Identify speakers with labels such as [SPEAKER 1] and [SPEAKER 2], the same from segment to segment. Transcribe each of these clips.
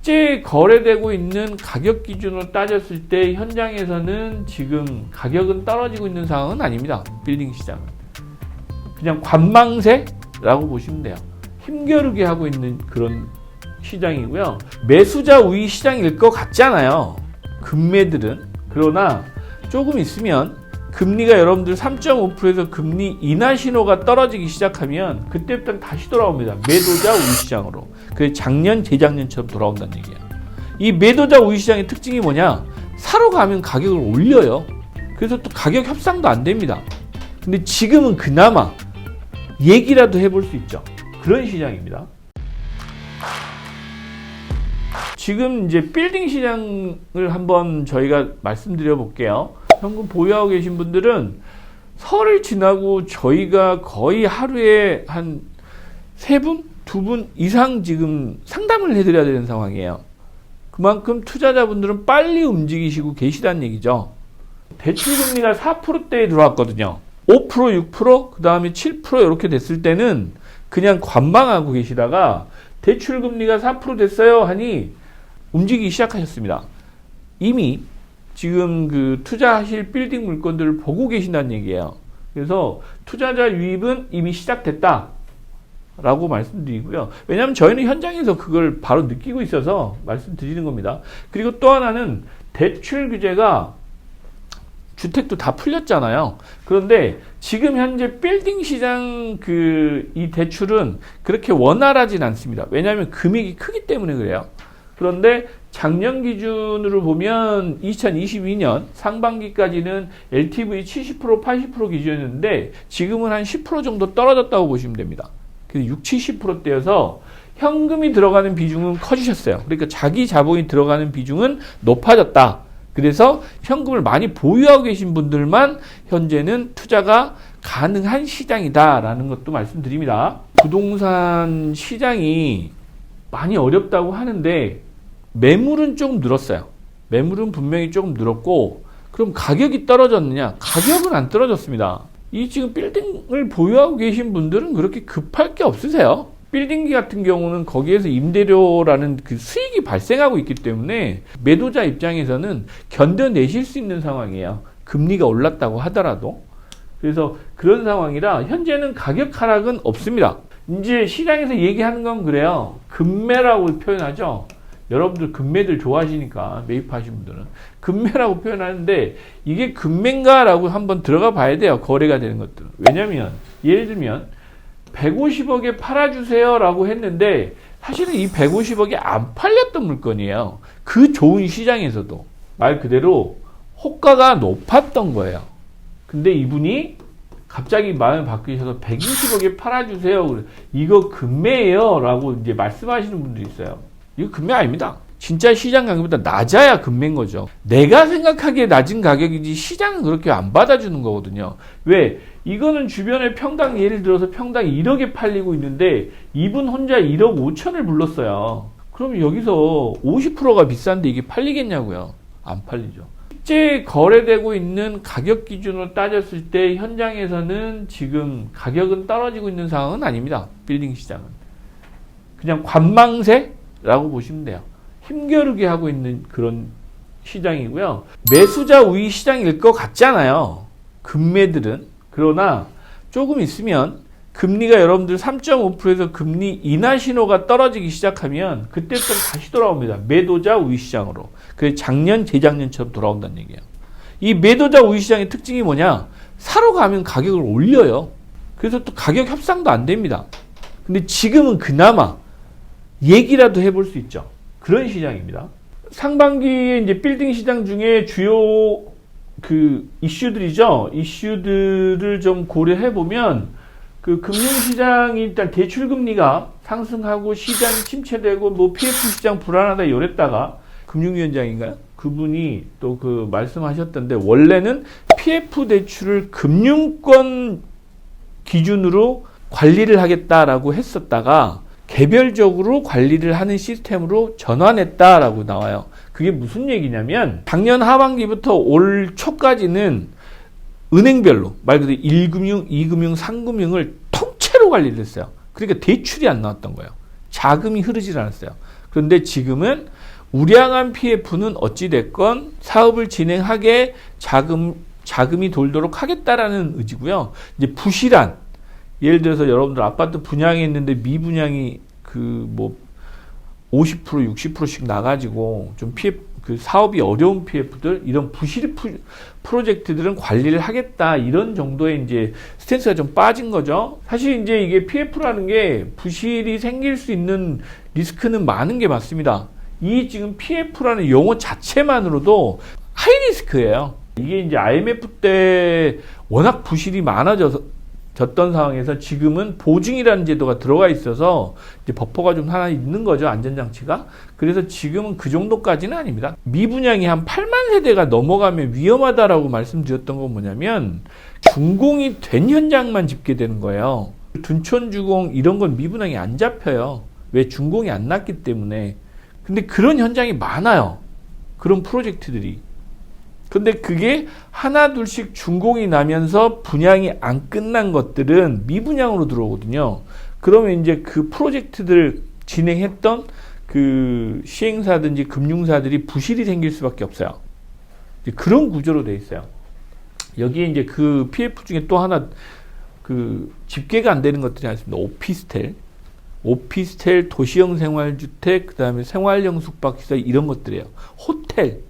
[SPEAKER 1] 실제 거래되고 있는 가격 기준으로 따졌을 때 현장에서는 지금 가격은 떨어지고 있는 상황은 아닙니다. 빌딩 시장은. 그냥 관망세라고 보시면 돼요. 힘겨루게 하고 있는 그런 시장이고요. 매수자 우위 시장일 것 같지 않아요. 금매들은. 그러나 조금 있으면 금리가 여러분들 3.5%에서 금리 인하 신호가 떨어지기 시작하면 그때부터 다시 돌아옵니다. 매도자 우위 시장으로. 그게 작년, 재작년처럼 돌아온다는 얘기예요. 이 매도자 우위 시장의 특징이 뭐냐? 사러 가면 가격을 올려요. 그래서 또 가격 협상도 안 됩니다. 근데 지금은 그나마 얘기라도 해볼 수 있죠. 그런 시장입니다. 지금 이제 빌딩 시장을 한번 저희가 말씀드려 볼게요. 현금 보유하고 계신 분들은 설을 지나고 저희가 거의 하루에 한 3분, 2분 이상 지금 상담을 해드려야 되는 상황이에요. 그만큼 투자자분들은 빨리 움직이시고 계시다는 얘기죠. 대출금리가 4%대에 들어왔거든요. 5%, 6%, 그 다음에 7% 이렇게 됐을 때는 그냥 관망하고 계시다가 대출금리가 4% 됐어요 하니 움직이기 시작하셨습니다. 이미 지금 그 투자하실 빌딩 물건들을 보고 계신다는 얘기예요. 그래서 투자자 유입은 이미 시작됐다 라고 말씀드리고요. 왜냐하면 저희는 현장에서 그걸 바로 느끼고 있어서 말씀드리는 겁니다. 그리고 또 하나는 대출 규제가 주택도 다 풀렸잖아요. 그런데 지금 현재 빌딩 시장 이 대출은 그렇게 원활하진 않습니다. 왜냐하면 금액이 크기 때문에 그래요. 그런데 작년 기준으로 보면 2022년 상반기까지는 LTV 70%, 80% 기준이었는데 지금은 한 10% 정도 떨어졌다고 보시면 됩니다. 그래서 60, 70%대여서 현금이 들어가는 비중은 커지셨어요. 그러니까 자기 자본이 들어가는 비중은 높아졌다. 그래서 현금을 많이 보유하고 계신 분들만 현재는 투자가 가능한 시장이다라는 것도 말씀드립니다. 부동산 시장이 많이 어렵다고 하는데 매물은 조금 늘었어요. 매물은 분명히 조금 늘었고 그럼 가격이 떨어졌느냐? 가격은 안 떨어졌습니다. 이 지금 빌딩을 보유하고 계신 분들은 그렇게 급할 게 없으세요. 빌딩기 같은 경우는 거기에서 임대료라는 그 수익이 발생하고 있기 때문에 매도자 입장에서는 견뎌내실 수 있는 상황이에요. 금리가 올랐다고 하더라도. 그래서 그런 상황이라 현재는 가격 하락은 없습니다. 이제 시장에서 얘기하는 건 그래요. 금매라고 표현하죠. 여러분들 금매들 좋아하시니까 매입하신 분들은 금매라고 표현하는데 이게 금매인가라고 한번 들어가 봐야 돼요. 거래가 되는 것들은. 왜냐면 예를 들면 150억에 팔아주세요 라고 했는데 사실은 이 150억이 안 팔렸던 물건이에요. 그 좋은 시장에서도 말 그대로 호가가 높았던 거예요. 근데 이분이 갑자기 마음을 바뀌셔서 120억에 팔아주세요. 이거 금매예요 라고 이제 말씀하시는 분들이 있어요. 이거 금매 아닙니다. 진짜 시장 가격보다 낮아야 금매인 거죠. 내가 생각하기에 낮은 가격이지 시장은 그렇게 안 받아주는 거거든요. 왜? 이거는 주변에 평당 예를 들어서 평당 1억에 팔리고 있는데 이분 혼자 1억 5천을 불렀어요. 그럼 여기서 50%가 비싼데 이게 팔리겠냐고요. 안 팔리죠. 실제 거래되고 있는 가격 기준으로 따졌을 때 현장에서는 지금 가격은 떨어지고 있는 상황은 아닙니다. 빌딩 시장은. 그냥 관망세라고 보시면 돼요. 힘겨루게 하고 있는 그런 시장이고요. 매수자 우위 시장일 것 같지 않아요. 금매들은. 그러나 조금 있으면 금리가 여러분들 3.5%에서 금리 인하 신호가 떨어지기 시작하면 그때부터 다시 돌아옵니다. 매도자 우위 시장으로. 그게 작년, 재작년처럼 돌아온다는 얘기예요. 이 매도자 우위 시장의 특징이 뭐냐? 사러 가면 가격을 올려요. 그래서 또 가격 협상도 안 됩니다. 근데 지금은 그나마 얘기라도 해볼 수 있죠. 그런 시장입니다. 상반기에 이제 빌딩 시장 중에 주요 이슈들이죠. 이슈들을 좀 고려해 보면 그 금융시장이 일단 대출금리가 상승하고 시장이 침체되고 뭐 PF 시장 불안하다 이랬다가 금융위원장인가요? 그분이 또 말씀하셨던데 원래는 PF 대출을 금융권 기준으로 관리를 하겠다라고 했었다가 개별적으로 관리를 하는 시스템으로 전환했다라고 나와요. 그게 무슨 얘기냐면 작년 하반기부터 올 초까지는 은행별로 말 그대로 1금융, 2금융, 3금융을 통째로 관리를 했어요. 그러니까 대출이 안 나왔던 거예요. 자금이 흐르질 않았어요. 그런데 지금은 우량한 PF는 어찌됐건 사업을 진행하게 자금이 돌도록 하겠다라는 의지고요. 이제 부실한, 예를 들어서 여러분들 아파트 분양했는데 미분양이 50%, 60%씩 나가지고 좀 그 사업이 어려운 PF들, 이런 부실 프로젝트들은 관리를 하겠다, 이런 정도의 이제 스탠스가 좀 빠진 거죠. 사실 이제 이게 PF라는 게 부실이 생길 수 있는 리스크는 많은 게 맞습니다. 이 지금 PF라는 용어 자체만으로도 하이 리스크예요. 이게 이제 IMF 때 워낙 부실이 많아졌던 상황에서 지금은 보증이라는 제도가 들어가 있어서 이제 버퍼가 좀 하나 있는 거죠, 안전장치가. 그래서 지금은 그 정도까지는 아닙니다. 미분양이 한 8만 세대가 넘어가면 위험하다라고 말씀드렸던 건 뭐냐면 준공이 된 현장만 집계되는 거예요. 둔촌주공 이런 건 미분양이 안 잡혀요. 왜? 준공이 안 났기 때문에. 근데 그런 현장이 많아요, 그런 프로젝트들이. 근데 그게 하나 둘씩 준공이 나면서 분양이 안 끝난 것들은 미분양으로 들어오거든요. 그러면 이제 그 프로젝트들 진행했던 그 시행사든지 금융사들이 부실이 생길 수밖에 없어요. 그런 구조로 돼 있어요. 여기에 이제 그 PF 중에 또 하나 그 집계가 안 되는 것들이 있습니다. 오피스텔, 도시형 생활주택, 그 다음에 생활형 숙박시설, 이런 것들이에요. 호텔,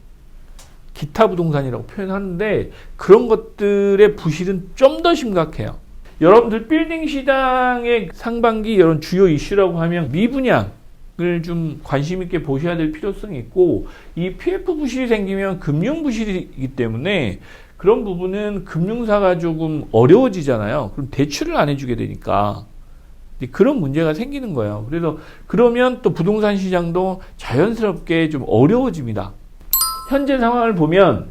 [SPEAKER 1] 기타 부동산이라고 표현하는데 그런 것들의 부실은 좀 더 심각해요. 여러분들 빌딩 시장의 상반기 이런 주요 이슈라고 하면 미분양을 좀 관심 있게 보셔야 될 필요성이 있고, 이 PF 부실이 생기면 금융 부실이기 때문에 그런 부분은 금융사가 조금 어려워지잖아요. 그럼 대출을 안 해주게 되니까 그런 문제가 생기는 거예요. 그래서 그러면 또 부동산 시장도 자연스럽게 좀 어려워집니다. 현재 상황을 보면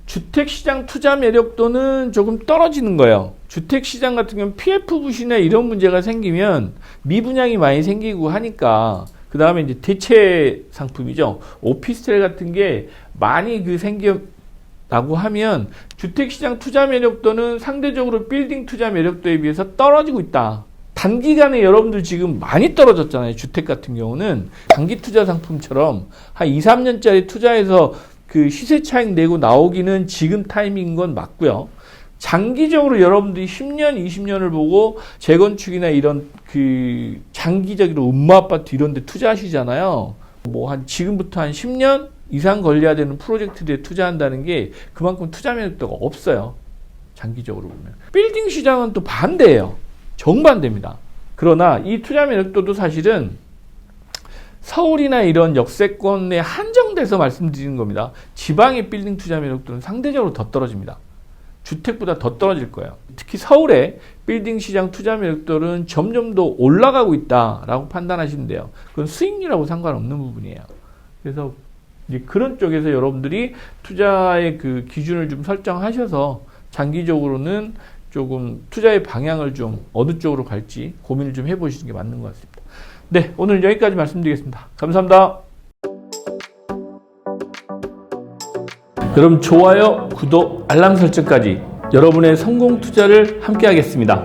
[SPEAKER 1] 주택시장 투자 매력도는 조금 떨어지는 거예요. 주택시장 같은 경우는 PF 부실이나 이런 문제가 생기면 미분양이 많이 생기고 하니까, 그 다음에 이제 대체 상품이죠. 오피스텔 같은 게 많이 생겼다고 하면 주택시장 투자 매력도는 상대적으로 빌딩 투자 매력도에 비해서 떨어지고 있다. 단기간에 여러분들 지금 많이 떨어졌잖아요. 주택 같은 경우는 단기 투자 상품처럼 한 2, 3년짜리 투자해서 그 시세 차익 내고 나오기는 지금 타이밍인 건 맞고요. 장기적으로 여러분들이 10년, 20년을 보고 재건축이나 이런 그 장기적으로 음모아파트 이런 데 투자하시잖아요. 지금부터 한 10년 이상 걸려야 되는 프로젝트들에 투자한다는 게 그만큼 투자 매력도가 없어요, 장기적으로 보면. 빌딩 시장은 또 반대예요. 정반대입니다. 그러나 이 투자 매력도도 사실은 서울이나 이런 역세권에 한정돼서 말씀드리는 겁니다. 지방의 빌딩 투자 매력도는 상대적으로 더 떨어집니다. 주택보다 더 떨어질 거예요. 특히 서울의 빌딩 시장 투자 매력도는 점점 더 올라가고 있다라고 판단하시면 돼요. 그건 수익률하고 상관없는 부분이에요. 그래서 이제 그런 쪽에서 여러분들이 투자의 그 기준을 좀 설정하셔서 장기적으로는 조금 투자의 방향을 좀 어느 쪽으로 갈지 고민을 좀 해보시는 게 맞는 것 같습니다. 네, 오늘 여기까지 말씀드리겠습니다. 감사합니다. 여러분, 좋아요, 구독, 알람 설정까지 여러분의 성공 투자를 함께 하겠습니다.